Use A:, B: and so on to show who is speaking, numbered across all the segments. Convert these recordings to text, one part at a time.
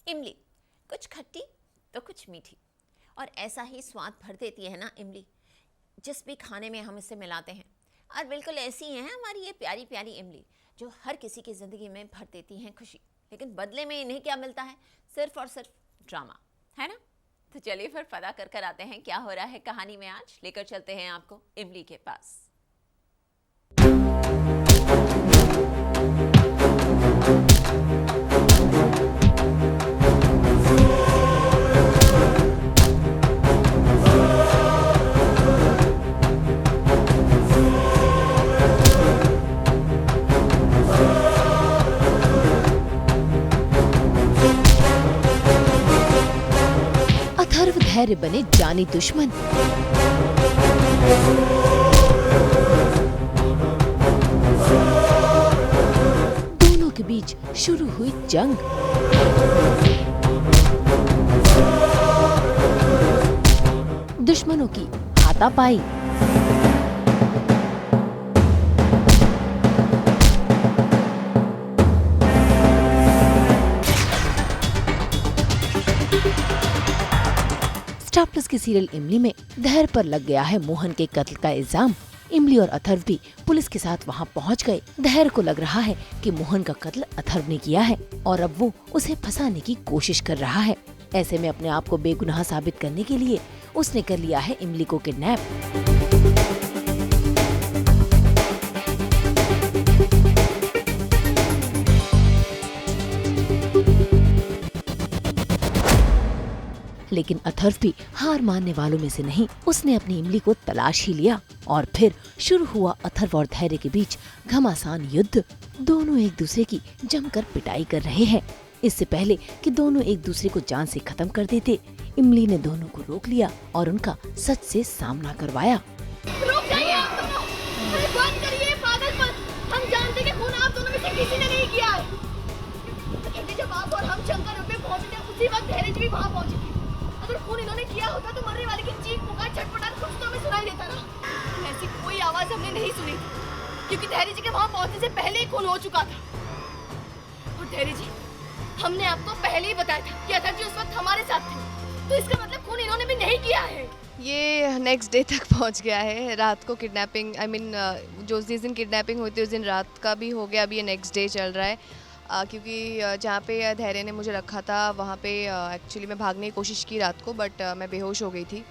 A: इमली कुछ खट्टी तो कुछ मीठी, और ऐसा ही स्वाद भर देती है ना इमली, जिस भी खाने में हम इसे मिलाते हैं। और बिल्कुल ऐसी ही है हमारी ये प्यारी प्यारी इमली, जो हर किसी की ज़िंदगी में भर देती हैं खुशी। लेकिन बदले में इन्हें क्या मिलता है? सिर्फ और सिर्फ ड्रामा, है ना? तो चलिए फिर पता कर आते हैं क्या हो रहा है कहानी में। आज लेकर चलते हैं आपको इमली के पास।
B: अथर्व धैर्य बने जानी दुश्मन। दोनों के बीच शुरू हुई जंग। दुश्मनों की हाथापाई। स्टार प्लस के सीरियल इमली में धैर्य पर लग गया है मोहन के कत्ल का इल्जाम। इमली और अथर्व भी पुलिस के साथ वहां पहुंच गए। धैर्य को लग रहा है कि मोहन का कत्ल अथर्व ने किया है और अब वो उसे फंसाने की कोशिश कर रहा है। ऐसे में अपने आप को बेगुनाह साबित करने के लिए उसने कर लिया है इमली को किडनैप। लेकिन अथर्व भी हार मानने वालों में से नहीं। उसने अपनी इमली को तलाश ही लिया और फिर शुरू हुआ अथर्व और धैर्य के बीच घमासान युद्ध। दोनों एक दूसरे की जमकर पिटाई कर रहे हैं। इससे पहले कि दोनों एक दूसरे को जान से खत्म कर देते, इमली ने दोनों को रोक लिया और उनका सच से सामना करवाया।
C: रुक जाइए आप दोनों! अरे बंद करिए पागलपन! हम जानते कि खून आप दोनों में से किसी ने नहीं किया है। कहते जब आप और हम शंकर रोड पे पहुंचे थे, उसी वक्त धैर्य जी भी वहां पहुंचे थे। अगर खून इन्होंने किया होता तो मरने वाले की चीख पुकार छटपटाहट कुछ तो हमें सुनाई देता ना। ऐसी कोई आवाज हमने नहीं सुनी थी, क्योंकि धैर्य जी के वहां पहुंचने से पहले ही खून हो चुका था। और धैर्य जी, हमने आपको पहले ही बताया था कि अथर्व जी उस वक्त हमारे साथ थे, तो इसका मतलब खून इन्होंने भी नहीं किया है।
D: ये नेक्स्ट डे तक पहुंच गया है। रात को किडनैपिंग, जो जिस दिन किडनैपिंग हुई थी उस दिन रात का भी हो गया। अभी ये नेक्स्ट डे चल रहा है, क्योंकि जहाँ पे धैर्य ने मुझे रखा था वहाँ पे एक्चुअली मैं भागने की कोशिश की रात को, बट मैं बेहोश हो गई थी।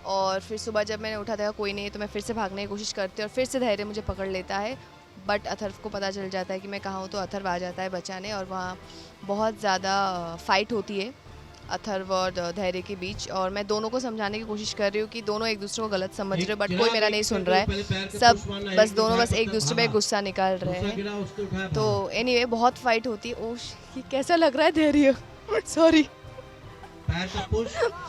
D: और फिर सुबह जब मैंने उठा था कोई नहीं, तो मैं फिर से भागने की कोशिश करती और फिर से धैर्य मुझे पकड़ लेता है। बट अथर्व को पता चल जाता है कि मैं कहाँ हूँ, तो अथर्व आ जाता है बचाने और वहाँ बहुत ज़्यादा फ़ाइट होती है अथर्व और धैर्य के बीच। और मैं दोनों को समझाने की कोशिश कर रही हूँ कि दोनों एक दूसरे को गलत समझ रहे हो, बट कोई मेरा नहीं सुन रहा है। सब बस दोनों बस एक दूसरे पे गुस्सा निकाल रहे हैं। तो एनीवे बहुत फाइट होती है। ओह, ये कैसा लग रहा है धैर्य? सॉरी,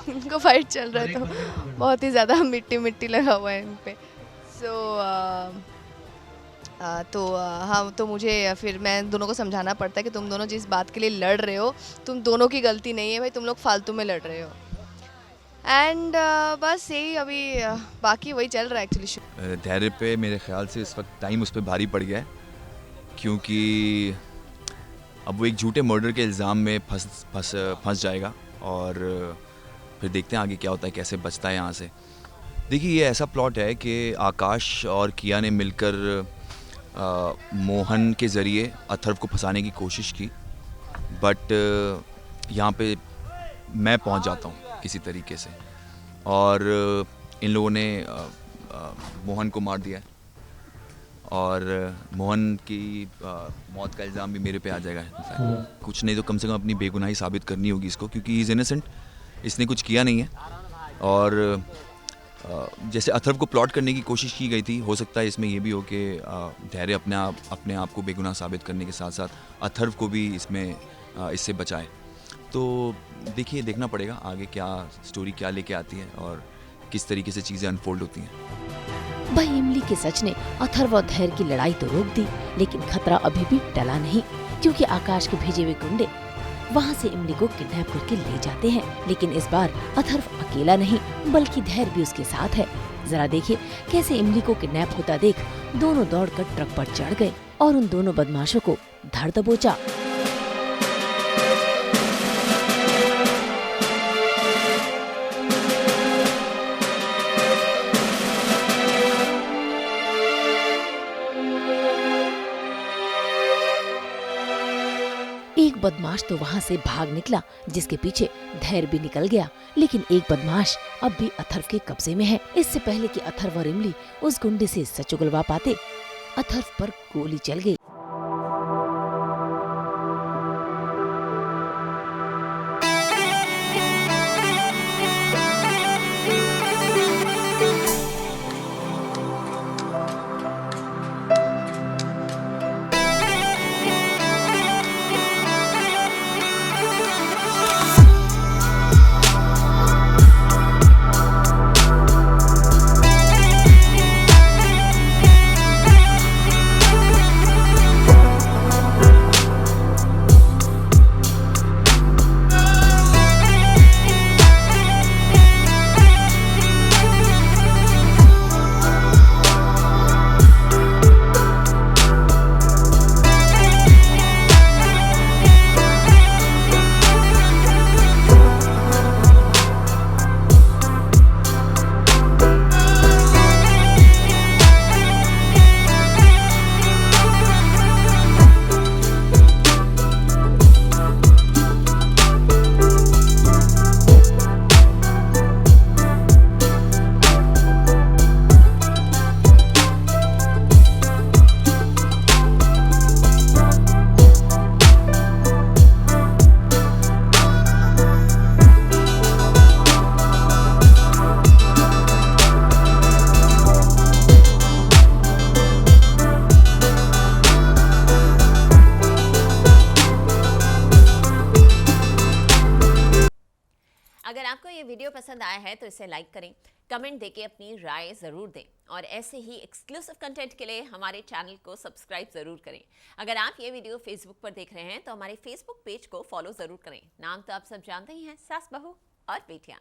D: इनको फाइट चल रहा है तो बहुत ही ज़्यादा मिट्टी मिट्टी लगा हुआ है इन पे। हाँ, तो मुझे फिर मैं दोनों को समझाना पड़ता है कि तुम दोनों जिस बात के लिए लड़ रहे हो, तुम दोनों की गलती नहीं है भाई, तुम लोग फालतू में लड़ रहे हो। एंड बस यही अभी बाकी वही चल रहा है एक्चुअली।
E: धैर्य पे मेरे ख्याल से इस वक्त टाइम उस पर भारी पड़ गया है, क्योंकि अब वो एक झूठे मर्डर के इल्ज़ाम में फंस जाएगा और फिर देखते हैं आगे क्या होता है, कैसे बचता है यहाँ से। देखिए, ये ऐसा प्लॉट है कि आकाश और किया ने मिलकर मोहन के ज़रिए अथर्व को फंसाने की कोशिश की, बट यहाँ पे मैं पहुँच जाता हूँ किसी तरीके से और इन लोगों ने मोहन को मार दिया है और मोहन की मौत का इल्ज़ाम भी मेरे पे आ जाएगा। कुछ नहीं तो कम से कम अपनी बेगुनाही साबित करनी होगी इसको, क्योंकि ही इज़ इनोसेंट, इसने कुछ किया नहीं है। और जैसे अथर्व को प्लॉट करने की कोशिश की गई थी, हो सकता है इसमें ये भी हो कि धैर्य अपने आप को बेगुनाह साबित करने के साथ साथ अथर्व को भी इससे बचाए। तो देखिए, देखना पड़ेगा आगे क्या स्टोरी क्या लेके आती है और किस तरीके से चीज़ें अनफोल्ड होती हैं।
B: भाई इमली के सच ने अथर्व और धैर्य की लड़ाई तो रोक दी, लेकिन खतरा अभी भी टला नहीं, क्योंकि आकाश के भेजे हुए गुंडे वहाँ से इमली को किडनैप करके ले जाते हैं। लेकिन इस बार अथर्व अकेला नहीं, बल्कि धैर्य भी उसके साथ है। जरा देखिए कैसे इमली को किडनैप होता देख दोनों दौड़कर ट्रक पर चढ़ गए और उन दोनों बदमाशों को धर दबोचा। बदमाश तो वहाँ से भाग निकला, जिसके पीछे धैर्य भी निकल गया। लेकिन एक बदमाश अब भी अथर्व के कब्जे में है। इससे पहले कि अथर्व और इमली उस गुंडे से सच उगलवा पाते, अथर्व पर गोली चल गई।
A: अगर आपको ये वीडियो पसंद आया है तो इसे लाइक करें, कमेंट देके अपनी राय ज़रूर दें और ऐसे ही एक्सक्लूसिव कंटेंट के लिए हमारे चैनल को सब्सक्राइब ज़रूर करें। अगर आप ये वीडियो फेसबुक पर देख रहे हैं तो हमारे फेसबुक पेज को फॉलो ज़रूर करें। नाम तो आप सब जानते ही हैं, सास बहू और बेटियाँ।